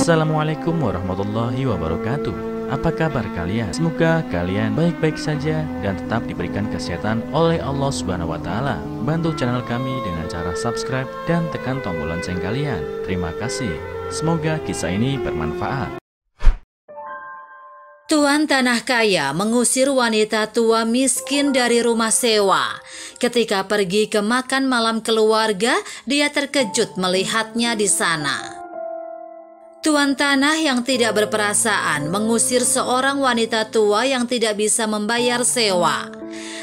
Assalamualaikum warahmatullahi wabarakatuh. Apa kabar kalian? Semoga kalian baik-baik saja dan tetap diberikan kesehatan oleh Allah Subhanahu wa Ta'ala. Bantu channel kami dengan cara subscribe dan tekan tombol lonceng kalian. Terima kasih. Semoga kisah ini bermanfaat. Tuan tanah kaya mengusir wanita tua miskin dari rumah sewa. Ketika pergi ke makan malam keluarga, dia terkejut melihatnya di sana. Tuan tanah yang tidak berperasaan mengusir seorang wanita tua yang tidak bisa membayar sewa.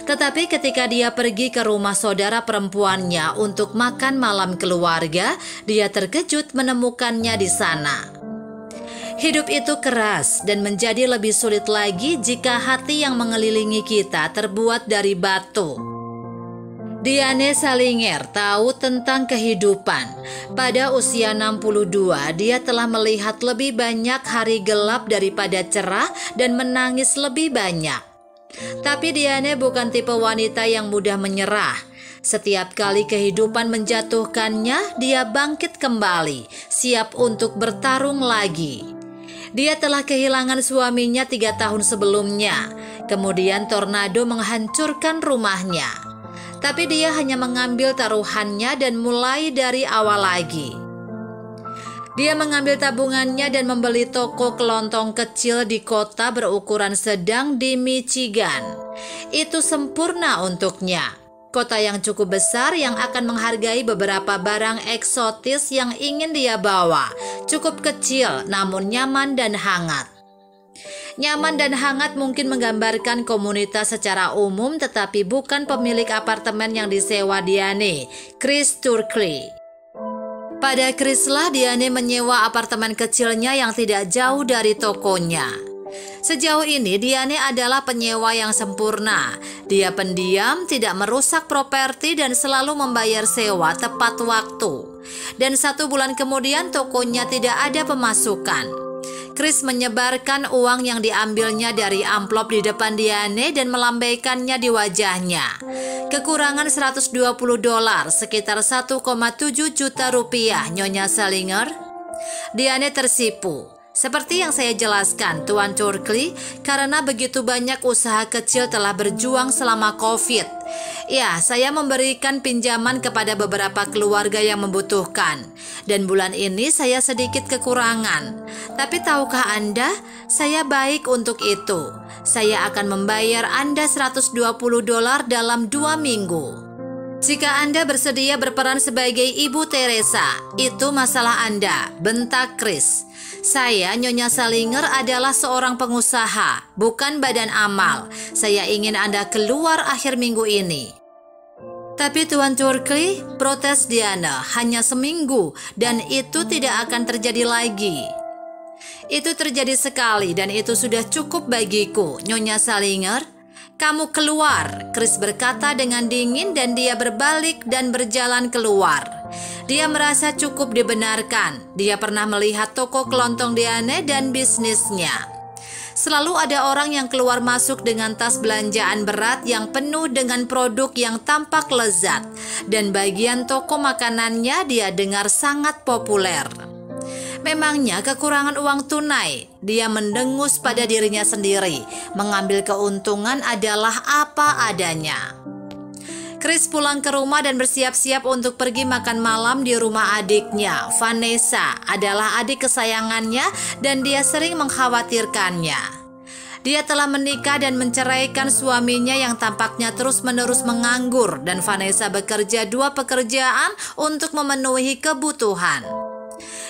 Tetapi ketika dia pergi ke rumah saudara perempuannya untuk makan malam keluarga, dia terkejut menemukannya di sana. Hidup itu keras dan menjadi lebih sulit lagi jika hati yang mengelilingi kita terbuat dari batu. Diane Salinger tahu tentang kehidupan. Pada usia 62, dia telah melihat lebih banyak hari gelap daripada cerah dan menangis lebih banyak. Tapi Diane bukan tipe wanita yang mudah menyerah. Setiap kali kehidupan menjatuhkannya, dia bangkit kembali, siap untuk bertarung lagi. Dia telah kehilangan suaminya 3 tahun sebelumnya. Kemudian tornado menghancurkan rumahnya. Tapi dia hanya mengambil taruhannya dan mulai dari awal lagi. Dia mengambil tabungannya dan membeli toko kelontong kecil di kota berukuran sedang di Michigan. Itu sempurna untuknya. Kota yang cukup besar yang akan menghargai beberapa barang eksotis yang ingin dia bawa. Cukup kecil namun nyaman dan hangat. Nyaman dan hangat mungkin menggambarkan komunitas secara umum, tetapi bukan pemilik apartemen yang disewa Diane, Chris Turkley. Pada Chrislah Diane menyewa apartemen kecilnya yang tidak jauh dari tokonya. Sejauh ini Diane adalah penyewa yang sempurna. Dia pendiam, tidak merusak properti dan selalu membayar sewa tepat waktu. Dan 1 bulan kemudian tokonya tidak ada pemasukan. Chris menyebarkan uang yang diambilnya dari amplop di depan Diane dan melambaikannya di wajahnya. Kekurangan $120, sekitar 1,7 juta rupiah, Nyonya Salinger. Diane tersipu. Seperti yang saya jelaskan, Tuan Turkley, karena begitu banyak usaha kecil telah berjuang selama COVID. Ya, saya memberikan pinjaman kepada beberapa keluarga yang membutuhkan. Dan bulan ini saya sedikit kekurangan. Tapi tahukah Anda, saya baik untuk itu. Saya akan membayar Anda $120 dalam 2 minggu. Jika Anda bersedia berperan sebagai Ibu Teresa, itu masalah Anda, bentak Chris. Saya, Nyonya Salinger, adalah seorang pengusaha, bukan badan amal. Saya ingin Anda keluar akhir minggu ini. Tapi Tuan Turkley, protes Diana, hanya seminggu dan itu tidak akan terjadi lagi. Itu terjadi sekali dan itu sudah cukup bagiku, Nyonya Salinger. Kamu keluar, Chris berkata dengan dingin dan dia berbalik dan berjalan keluar. Dia merasa cukup dibenarkan. Dia pernah melihat toko kelontong Diane dan bisnisnya. Selalu ada orang yang keluar masuk dengan tas belanjaan berat yang penuh dengan produk yang tampak lezat. Dan bagian toko makanannya dia dengar sangat populer. Memangnya kekurangan uang tunai. Dia mendengus pada dirinya sendiri. Mengambil keuntungan adalah apa adanya. Chris pulang ke rumah dan bersiap-siap untuk pergi makan malam di rumah adiknya. Vanessa adalah adik kesayangannya dan dia sering mengkhawatirkannya. Dia telah menikah dan menceraikan suaminya yang tampaknya terus-menerus menganggur dan Vanessa bekerja 2 pekerjaan untuk memenuhi kebutuhan.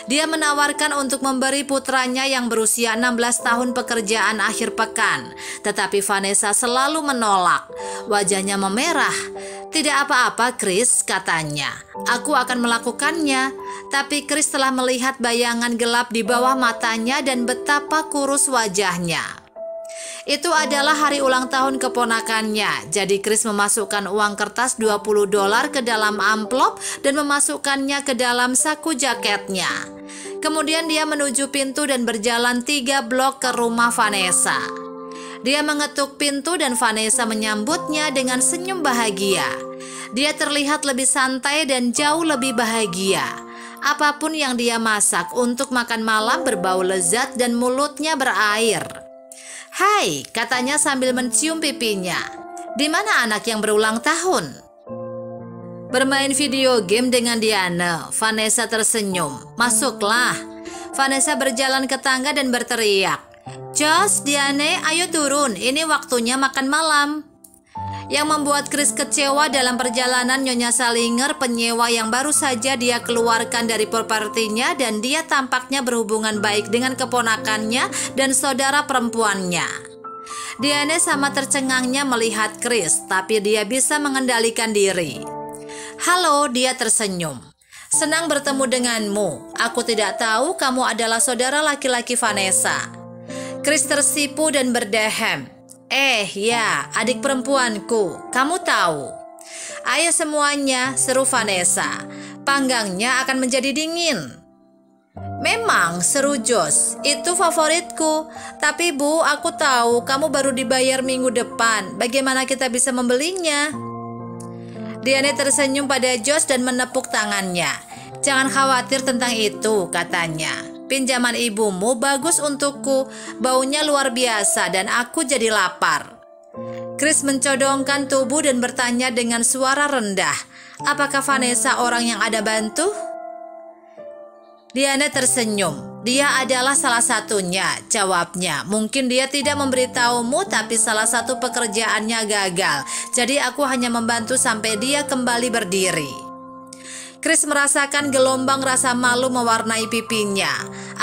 Dia menawarkan untuk memberi putranya yang berusia 16 tahun pekerjaan akhir pekan. Tetapi Vanessa selalu menolak. Wajahnya memerah. Tidak apa-apa Chris, katanya. Aku akan melakukannya. Tapi Chris telah melihat bayangan gelap di bawah matanya dan betapa kurus wajahnya. Itu adalah hari ulang tahun keponakannya. Jadi Chris memasukkan uang kertas $20 ke dalam amplop dan memasukkannya ke dalam saku jaketnya. Kemudian dia menuju pintu dan berjalan 3 blok ke rumah Vanessa. Dia mengetuk pintu dan Vanessa menyambutnya dengan senyum bahagia. Dia terlihat lebih santai dan jauh lebih bahagia. apapun yang dia masak untuk makan malam berbau lezat dan mulutnya berair. "Hai," katanya sambil mencium pipinya. "Di mana anak yang berulang tahun?" "Bermain video game dengan Diane," Vanessa tersenyum. "Masuklah." Vanessa berjalan ke tangga dan berteriak, "Josh, Diane, ayo turun, ini waktunya makan malam." Yang membuat Chris kecewa dalam perjalanan Nyonya Salinger, penyewa yang baru saja dia keluarkan dari propertinya, dan dia tampaknya berhubungan baik dengan keponakannya dan saudara perempuannya. Diane sama tercengangnya melihat Chris, tapi dia bisa mengendalikan diri. "Halo," dia tersenyum. "Senang bertemu denganmu. Aku tidak tahu kamu adalah saudara laki-laki Vanessa." Chris tersipu dan berdehem. Ya, adik perempuanku, kamu tahu." "Ayo semuanya," seru Vanessa. "Panggangnya akan menjadi dingin." "Memang," seru Josh. "Itu favoritku. Tapi Bu, aku tahu kamu baru dibayar minggu depan. Bagaimana kita bisa membelinya?" Diane tersenyum pada Josh dan menepuk tangannya. "Jangan khawatir tentang itu," katanya. "Pinjaman ibumu bagus untukku, baunya luar biasa dan aku jadi lapar." Chris mencodongkan tubuh dan bertanya dengan suara rendah, "Apakah Vanessa orang yang ada bantu?" Diane tersenyum. "Dia adalah salah satunya," jawabnya. "Mungkin dia tidak memberitahumu, tapi salah satu pekerjaannya gagal. Jadi aku hanya membantu sampai dia kembali berdiri." Chris merasakan gelombang rasa malu mewarnai pipinya.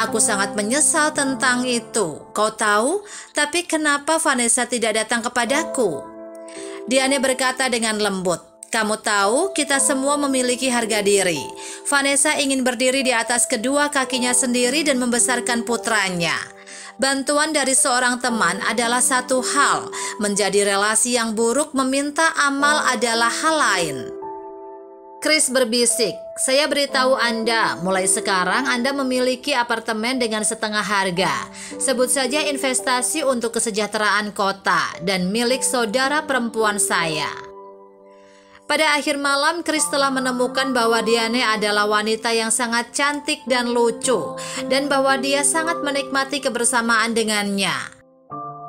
"Aku sangat menyesal tentang itu. Kau tahu, tapi kenapa Vanessa tidak datang kepadaku?" Diane berkata dengan lembut, "Kamu tahu, kita semua memiliki harga diri. Vanessa ingin berdiri di atas kedua kakinya sendiri dan membesarkan putranya. Bantuan dari seorang teman adalah satu hal, menjadi relasi yang buruk meminta amal adalah hal lain." Chris berbisik, "Saya beritahu Anda, mulai sekarang Anda memiliki apartemen dengan setengah harga. Sebut saja investasi untuk kesejahteraan kota dan milik saudara perempuan saya." Pada akhir malam, Chris telah menemukan bahwa Diane adalah wanita yang sangat cantik dan lucu, dan bahwa dia sangat menikmati kebersamaan dengannya.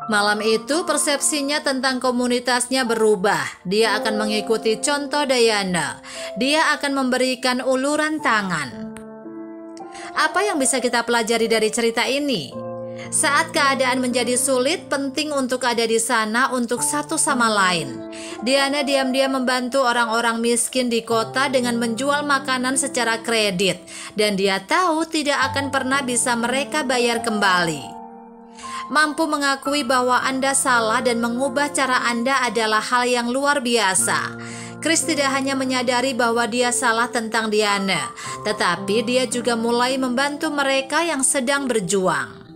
Malam itu persepsinya tentang komunitasnya berubah. Dia akan mengikuti contoh Diana. Dia akan memberikan uluran tangan. Apa yang bisa kita pelajari dari cerita ini? Saat keadaan menjadi sulit, penting untuk ada di sana untuk satu sama lain. Diana diam-diam membantu orang-orang miskin di kota dengan menjual makanan secara kredit, dan dia tahu tidak akan pernah bisa mereka bayar kembali. Mampu mengakui bahwa Anda salah dan mengubah cara Anda adalah hal yang luar biasa. Chris tidak hanya menyadari bahwa dia salah tentang Diana, tetapi dia juga mulai membantu mereka yang sedang berjuang.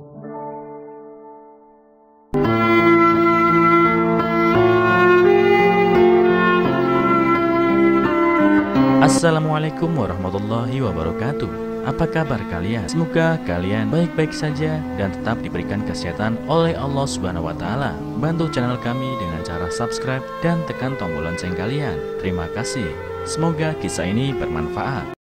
Assalamualaikum warahmatullahi wabarakatuh. Apa kabar kalian? Semoga kalian baik-baik saja dan tetap diberikan kesehatan oleh Allah Subhanahu wa Ta'ala. Bantu channel kami dengan cara subscribe dan tekan tombol lonceng kalian. Terima kasih. Semoga kisah ini bermanfaat.